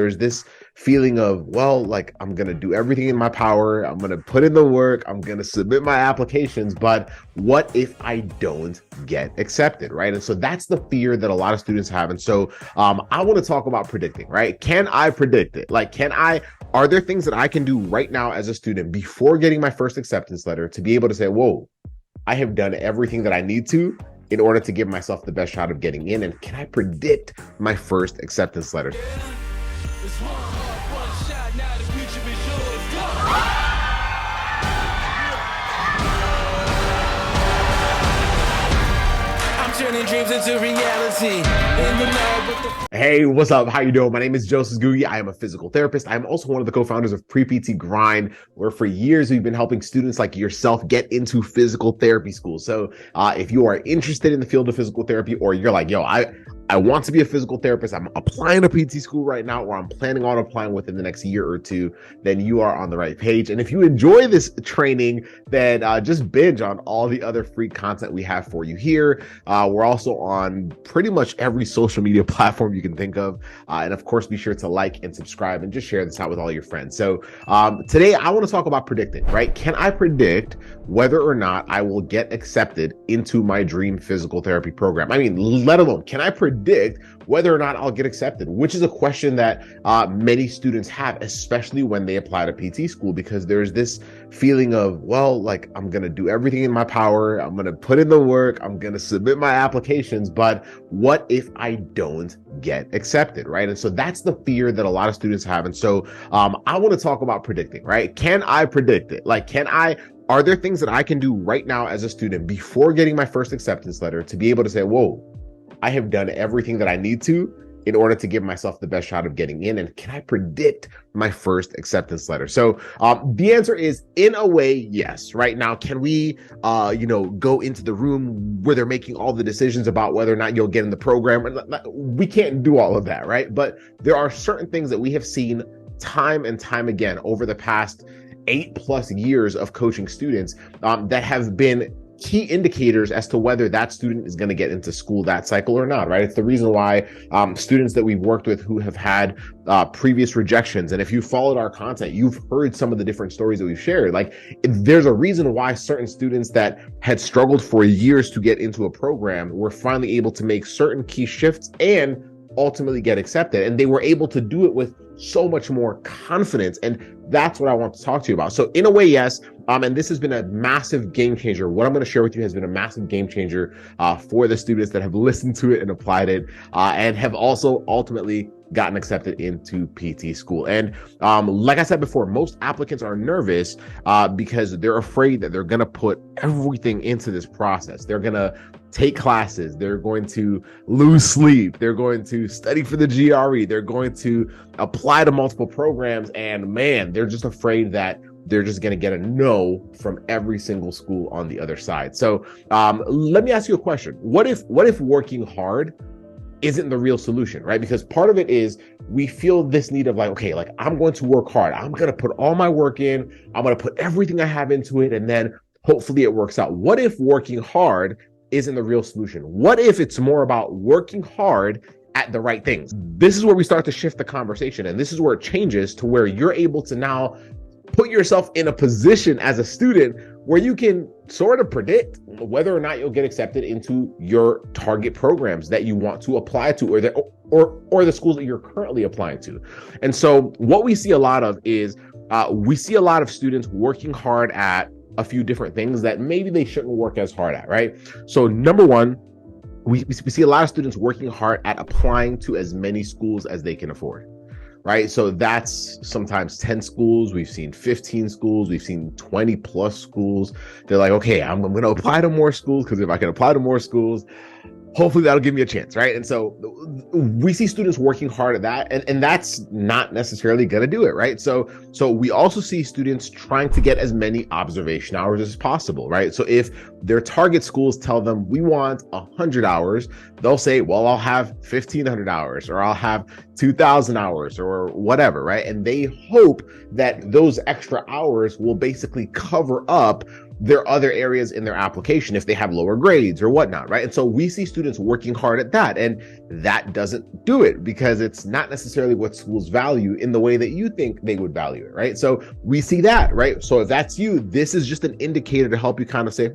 There's this feeling of, well, like I'm going to do everything in my power. I'm going to put in the work. I'm going to submit my applications. But what if I don't get accepted, right? And so that's the fear that a lot of students have. And so I want to talk about predicting, right? Can I predict it? Are there things that I can do right now as a student before getting my first acceptance letter to be able to say, whoa, I have done everything that I need to in order to give myself the best shot of getting in? And can I predict my first acceptance letter? It's one hard, one shot, now the future is yours. Go! I'm turning dreams into reality. In the lab with the Hey, what's up? How you doing? My name is Joseph Ngugi. I am a physical therapist. I am also one of the co-founders of Pre-PT Grind, where for years we've been helping students like yourself get into physical therapy school. So if you are interested in the field of physical therapy, or you're like, yo, I want to be a physical therapist, I'm applying to PT school right now, or I'm planning on applying within the next year or two, then you are on the right page. And if you enjoy this training, then just binge on all the other free content we have for you here. We're also on pretty much every social media platform you can think of. And of course, be sure to like and subscribe and just share this out with all your friends. So today I want to talk about predicting, right? Can I predict whether or not I will get accepted into my dream physical therapy program? I mean, let alone, can I predict whether or not I'll get accepted, which is a question that many students have, especially when they apply to PT school, because there's this feeling of, well, like I'm going to do everything in my power. I'm going to put in the work. I'm going to submit my applications. But what if I don't get accepted, right? And so that's the fear that a lot of students have. And so I want to talk about predicting, right? Can I predict it? Are there things that I can do right now as a student before getting my first acceptance letter to be able to say, whoa, I have done everything that I need to in order to give myself the best shot of getting in? And can I predict my first acceptance letter? So the answer is, in a way, yes. Right now, can we, go into the room where they're making all the decisions about whether or not you'll get in the program? We can't do all of that, right? But there are certain things that we have seen time and time again over the past 8+ years of coaching students that have been key indicators as to whether that student is going to get into school that cycle or not, right? It's the reason why students that we've worked with who have had previous rejections, and if you followed our content, you've heard some of the different stories that we've shared. Like, there's a reason why certain students that had struggled for years to get into a program were finally able to make certain key shifts and ultimately get accepted. And they were able to do it with so much more confidence. And that's what I want to talk to you about. So in a way, yes. And this has been a massive game changer. What I'm going to share with you has been a massive game changer for the students that have listened to it and applied it and have also ultimately gotten accepted into PT school. And like I said before, most applicants are nervous because they're afraid that they're going to put everything into this process. They're going to take classes. They're going to lose sleep. They're going to study for the GRE. They're going to apply to multiple programs. And man, they're just afraid that they're just going to get a no from every single school on the other side. So let me ask you a question. What if working hard isn't the real solution, right? Because part of it is we feel this need of I'm going to work hard. I'm going to put all my work in. I'm going to put everything I have into it. And then hopefully it works out. What if working hard isn't the real solution? What if it's more about working hard at the right things? This is where we start to shift the conversation. And this is where it changes to where you're able to now put yourself in a position as a student where you can sort of predict whether or not you'll get accepted into your target programs that you want to apply to, or the schools that you're currently applying to. And so what we see a lot of is we see a lot of students working hard at a few different things that maybe they shouldn't work as hard at, right? So number one, we see a lot of students working hard at applying to as many schools as they can afford. Right. So that's sometimes 10 schools. We've seen 15 schools. We've seen 20+ schools. They're like, okay, I'm going to apply to more schools because if I can apply to more schools, hopefully that'll give me a chance. Right. And so we see students working hard at that. And that's not necessarily going to do it. Right. So we also see students trying to get as many observation hours as possible. Right. So if their target schools tell them we want 100 hours, they'll say, well, I'll have 1,500 hours, or I'll have 2,000 hours, or whatever. Right. And they hope that those extra hours will basically cover up there are other areas in their application if they have lower grades or whatnot, right? And so we see students working hard at that, and that doesn't do it because it's not necessarily what schools value in the way that you think they would value it, right? So we see that, right? So if that's you, this is just an indicator to help you kind of say,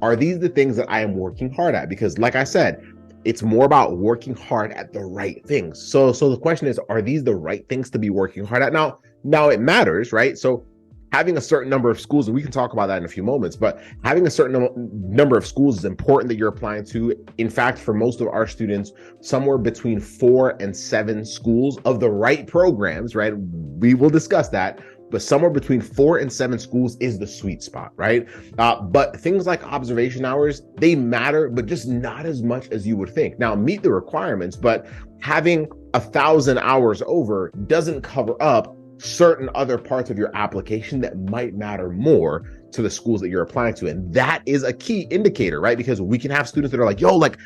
are these the things that I am working hard at? Because like I said, it's more about working hard at the right things. So the question is, are these the right things to be working hard at? Now it matters, right? So having a certain number of schools, and we can talk about that in a few moments, but having a certain number of schools is important that you're applying to. In fact, for most of our students, somewhere between 4 and 7 schools of the right programs, right? We will discuss that, but somewhere between 4 and 7 schools is the sweet spot, right? But things like observation hours, they matter, but just not as much as you would think. Now, meet the requirements, but having 1,000 hours over doesn't cover up certain other parts of your application that might matter more to the schools that you're applying to. And that is a key indicator, right? Because we can have students that are like, yo, like,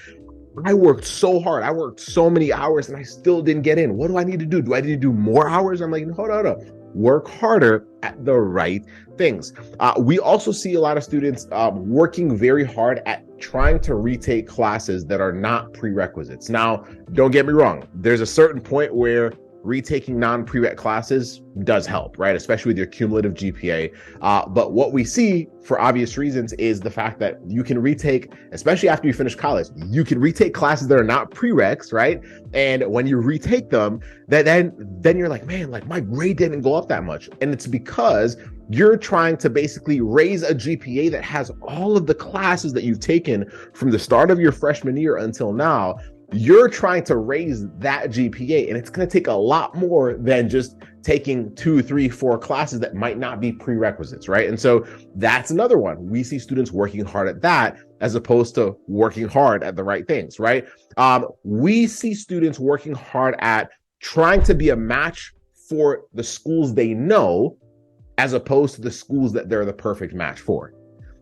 I worked so hard. I worked so many hours and I still didn't get in. What do I need to do? Do I need to do more hours? I'm like, hold on. Work harder at the right things. We also see a lot of students working very hard at trying to retake classes that are not prerequisites. Now, don't get me wrong. There's a certain point where retaking non-prereq classes does help, right? Especially with your cumulative GPA. But what we see, for obvious reasons, is the fact that you can retake, especially after you finish college, you can retake classes that are not prereqs, right? And when you retake them, then you're like, man, like my grade didn't go up that much. And it's because you're trying to basically raise a GPA that has all of the classes that you've taken from the start of your freshman year until now. You're trying to raise that GPA, and it's going to take a lot more than just taking 2, 3, 4 classes that might not be prerequisites, right? And so that's another one. We see students working hard at that as opposed to working hard at the right things, right? We see students working hard at trying to be a match for the schools they know as opposed to the schools that they're the perfect match for,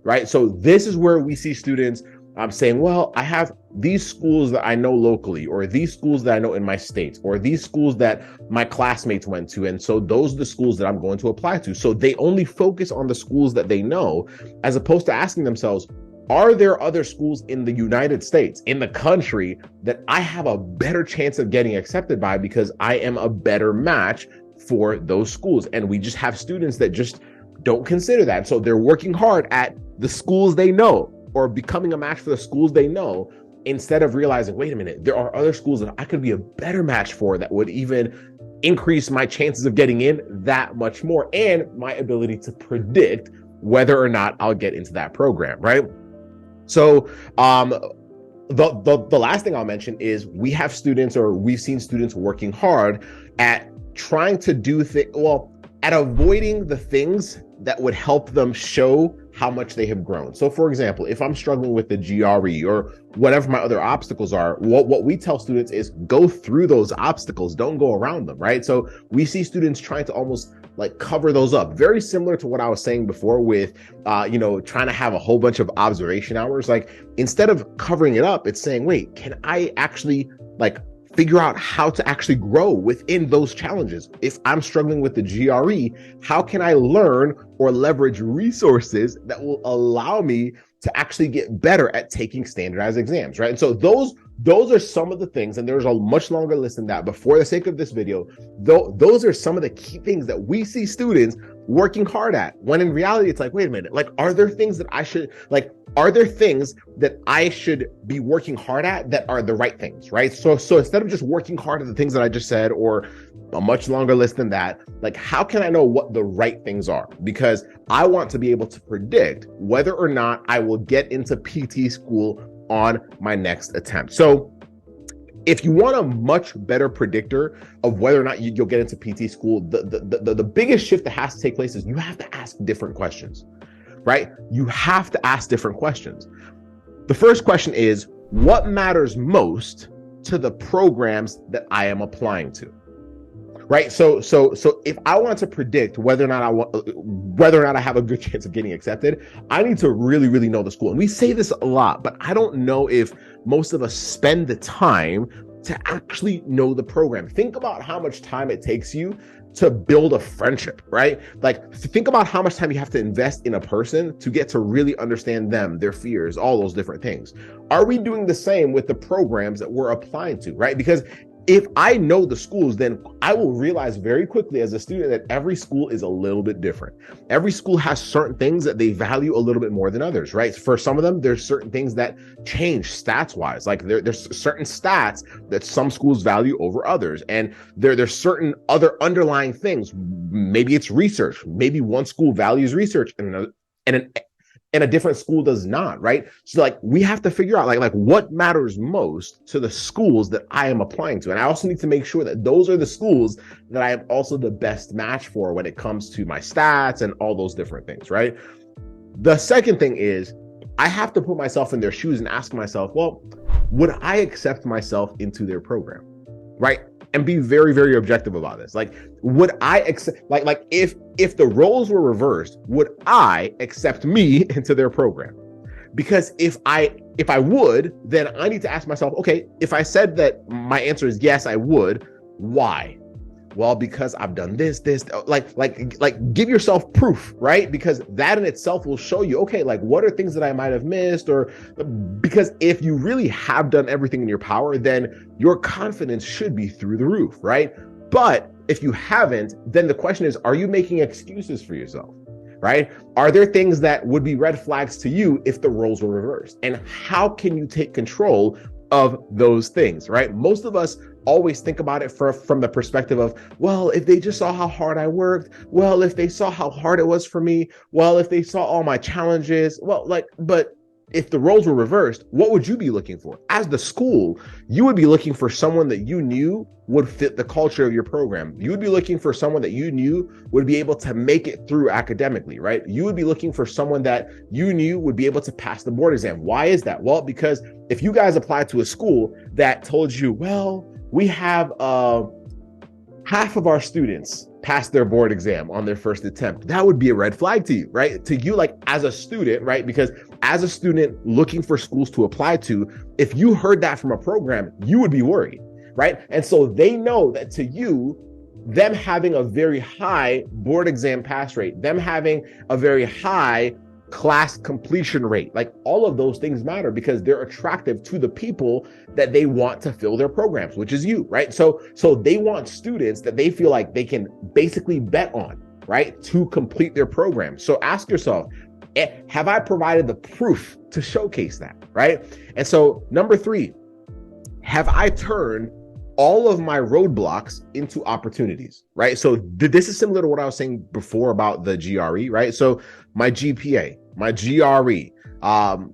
right? So this is where we see students saying, well, I have these schools that I know locally, or these schools that I know in my state, or these schools that my classmates went to. And so those are the schools that I'm going to apply to. So they only focus on the schools that they know, as opposed to asking themselves, are there other schools in the United States, in the country, that I have a better chance of getting accepted by because I am a better match for those schools? And we just have students that just don't consider that. So they're working hard at the schools they know, or becoming a match for the schools they know, instead of realizing, wait a minute, there are other schools that I could be a better match for that would even increase my chances of getting in that much more, and my ability to predict whether or not I'll get into that program, right? So the last thing I'll mention is we've seen students working hard at trying to do at avoiding the things that would help them show how much they have grown. So for example, if I'm struggling with the GRE or whatever my other obstacles are, what we tell students is go through those obstacles, don't go around them, right? So we see students trying to almost like cover those up. Very similar to what I was saying before with, trying to have a whole bunch of observation hours. Like instead of covering it up, it's saying, wait, can I actually figure out how to actually grow within those challenges? If I'm struggling with the GRE, how can I learn or leverage resources that will allow me to actually get better at taking standardized exams, right? And so those are some of the things, and there's a much longer list than that, but for the sake of this video, those are some of the key things that we see students working hard at, when in reality, it's like, wait a minute, are there things that I should be working hard at that are the right things, right? So instead of just working hard at the things that I just said, or a much longer list than that, how can I know what the right things are? Because I want to be able to predict whether or not I will get into PT school on my next attempt. So if you want a much better predictor of whether or not you'll get into PT school, the biggest shift that has to take place is you have to ask different questions, right? You have to ask different questions. The first question is, what matters most to the programs that I am applying to? Right. So if I want to predict whether or not I have a good chance of getting accepted, I need to really, really know the school. And we say this a lot, but I don't know if most of us spend the time to actually know the program. Think about how much time it takes you to build a friendship, right? Like, think about how much time you have to invest in a person to get to really understand them, their fears, all those different things. Are we doing the same with the programs that we're applying to, right? Because if I know the schools, then I will realize very quickly as a student that every school is a little bit different. Every school has certain things that they value a little bit more than others, right? For some of them, there's certain things that change stats wise. Like there's certain stats that some schools value over others. And there's certain other underlying things. Maybe it's research. Maybe one school values research and a different school does not, right? So like we have to figure out like what matters most to the schools that I am applying to. And I also need to make sure that those are the schools that I am also the best match for when it comes to my stats and all those different things, right? The second thing is I have to put myself in their shoes and ask myself, well, would I accept myself into their program, right? And be very, very objective about this. Like, would I accept, like if the roles were reversed, would I accept me into their program? Because if I would, then I need to ask myself, okay, if I said that my answer is yes, I would, why? Well, because I've done this, like give yourself proof, right? Because that in itself will show you, okay, like what are things that I might have missed? Or because if you really have done everything in your power, then your confidence should be through the roof, right? But if you haven't, then the question is, are you making excuses for yourself, right? Are there things that would be red flags to you if the roles were reversed? And how can you take control of those things, right? Most of us always think about it from the perspective of, well, if they just saw how hard I worked, well, if they saw how hard it was for me, well, if they saw all my challenges, well, like, but if the roles were reversed, what would you be looking for? As the school, you would be looking for someone that you knew would fit the culture of your program. You would be looking for someone that you knew would be able to make it through academically, right? You would be looking for someone that you knew would be able to pass the board exam. Why is that? Well, because if you guys applied to a school that told you, well, we have half of our students pass their board exam on their first attempt, that would be a red flag to you, right? To you, like as a student, right? Because as a student looking for schools to apply to, if you heard that from a program, you would be worried, right? And so they know that to you, them having a very high board exam pass rate, them having a very high class completion rate, like all of those things matter because they're attractive to the people that they want to fill their programs, which is you, right? So they want students that they feel like they can basically bet on, right, to complete their program. So ask yourself, have I provided the proof to showcase that, right? And so number 3, have I turned all of my roadblocks into opportunities, right? So this is similar to what I was saying before about the GRE, right? So my GPA, my GRE,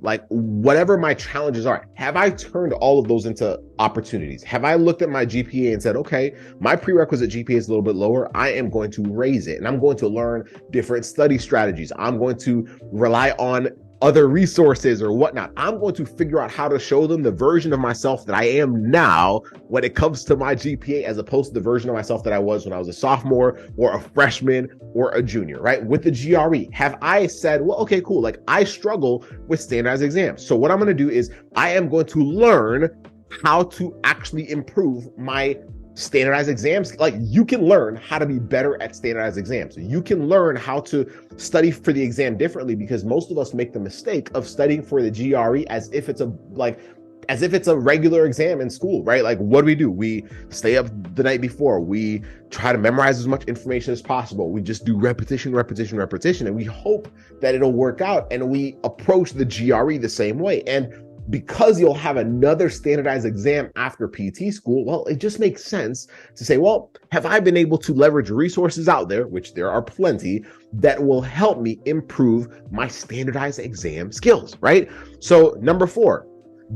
like whatever my challenges are, have I turned all of those into opportunities? Have I looked at my GPA and said, okay, my prerequisite GPA is a little bit lower. I am going to raise it and I'm going to learn different study strategies. I'm going to rely on other resources or whatnot. I'm going to figure out how to show them the version of myself that I am now when it comes to my GPA, as opposed to the version of myself that I was when I was a sophomore or a freshman or a junior, right? With the GRE, have I said, well, okay, cool. Like I struggle with standardized exams. So what I'm going to do is I am going to learn how to actually improve my standardized exams. Like you can learn how to be better at standardized exams. You can learn how to study for the exam differently, because most of us make the mistake of studying for the GRE as if it's a regular exam in school, right? Like what do? We stay up the night before. We try to memorize as much information as possible. We just do repetition, and we hope that it'll work out. And we approach the GRE the same way. And because you'll have another standardized exam after PT school, well, it just makes sense to say, well, have I been able to leverage resources out there, which there are plenty, that will help me improve my standardized exam skills, right? So number 4,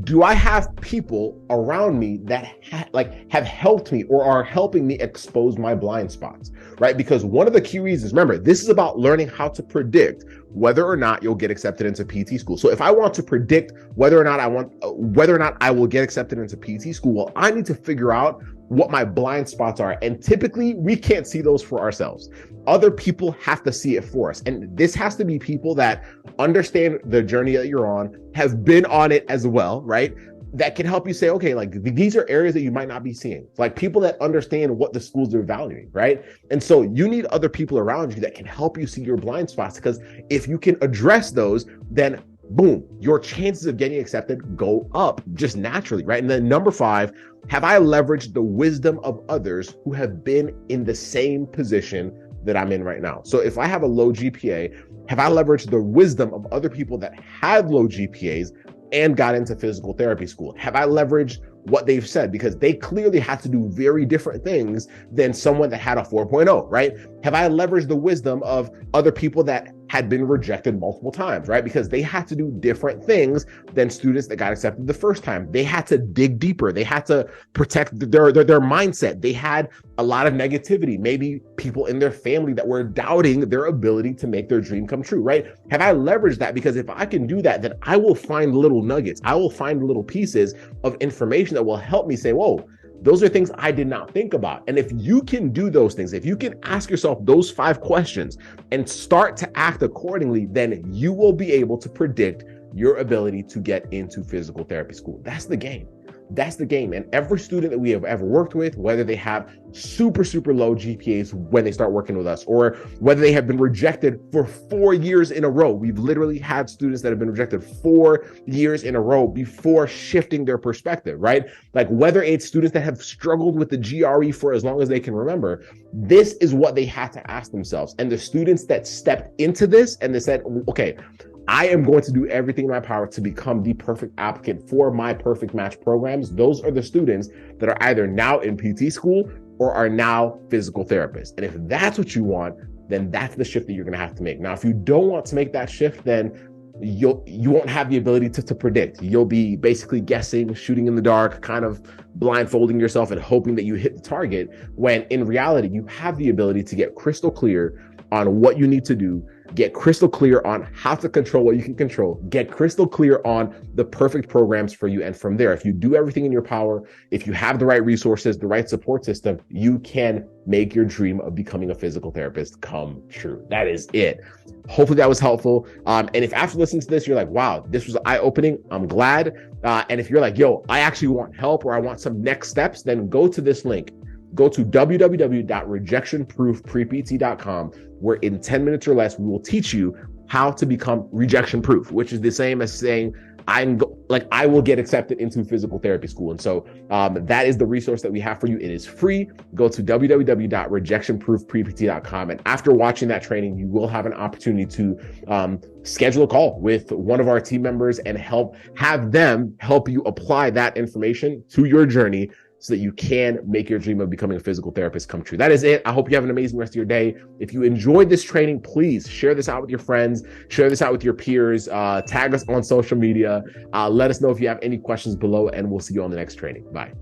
do I have people around me that have helped me or are helping me expose my blind spots, right? Because one of the key reasons, remember, this is about learning how to predict whether or not you'll get accepted into PT school. So if I want to predict whether or not I will get accepted into PT school, well, I need to figure out what my blind spots are. And typically we can't see those for ourselves. Other people have to see it for us. And this has to be people that understand the journey that you're on, have been on it as well, right? that can help you say, okay, like these are areas that you might not be seeing, like people that understand what the schools are valuing, right? And so you need other people around you that can help you see your blind spots, because if you can address those, then boom, your chances of getting accepted go up just naturally, right? And then number 5, have I leveraged the wisdom of others who have been in the same position that I'm in right now? So if I have a low GPA, have I leveraged the wisdom of other people that have low GPAs and got into physical therapy school? Have I leveraged what they've said? Because they clearly had to do very different things than someone that had a 4.0, right? Have I leveraged the wisdom of other people that had been rejected multiple times, right? Because they had to do different things than students that got accepted the first time. They had to dig deeper. They had to protect their mindset. They had a lot of negativity, maybe people in their family that were doubting their ability to make their dream come true, right? Have I leveraged that? Because if I can do that, then I will find little nuggets. I will find little pieces of information that will help me say, whoa, those are things I did not think about. And if you can do those things, if you can ask yourself those 5 questions and start to act accordingly, then you will be able to predict your ability to get into physical therapy school. That's the game. That's the game. And every student that we have ever worked with, whether they have super, super low GPAs when they start working with us, or whether they have been rejected for 4 years in a row, we've literally had students that have been rejected 4 years in a row before shifting their perspective, right? Like whether it's students that have struggled with the GRE for as long as they can remember, this is what they had to ask themselves. And the students that stepped into this and they said, okay, I am going to do everything in my power to become the perfect applicant for my perfect match programs. Those are the students that are either now in PT school or are now physical therapists. And if that's what you want, then that's the shift that you're going to have to make. Now, if you don't want to make that shift, then you won't have the ability to predict. You'll be basically guessing, shooting in the dark, kind of blindfolding yourself and hoping that you hit the target, when in reality, you have the ability to get crystal clear on what you need to do, get crystal clear on how to control what you can control, get crystal clear on the perfect programs for you. And from there, if you do everything in your power, if you have the right resources, the right support system, you can make your dream of becoming a physical therapist come true. That is it. Hopefully that was helpful. And if after listening to this, you're like, wow, this was eye-opening, I'm glad. And if you're like, yo, I actually want help or I want some next steps, then go to this link. Go to www.rejectionproofprept.com, where in 10 minutes or less, we will teach you how to become rejection proof, which is the same as saying, I will get accepted into physical therapy school. And so that is the resource that we have for you. It is free. Go to www.rejectionproofprept.com. And after watching that training, you will have an opportunity to schedule a call with one of our team members and have them help you apply that information to your journey, so that you can make your dream of becoming a physical therapist come true. That is it. I hope you have an amazing rest of your day. If you enjoyed this training, please share this out with your friends, share this out with your peers, tag us on social media. Let us know if you have any questions below, and we'll see you on the next training. Bye.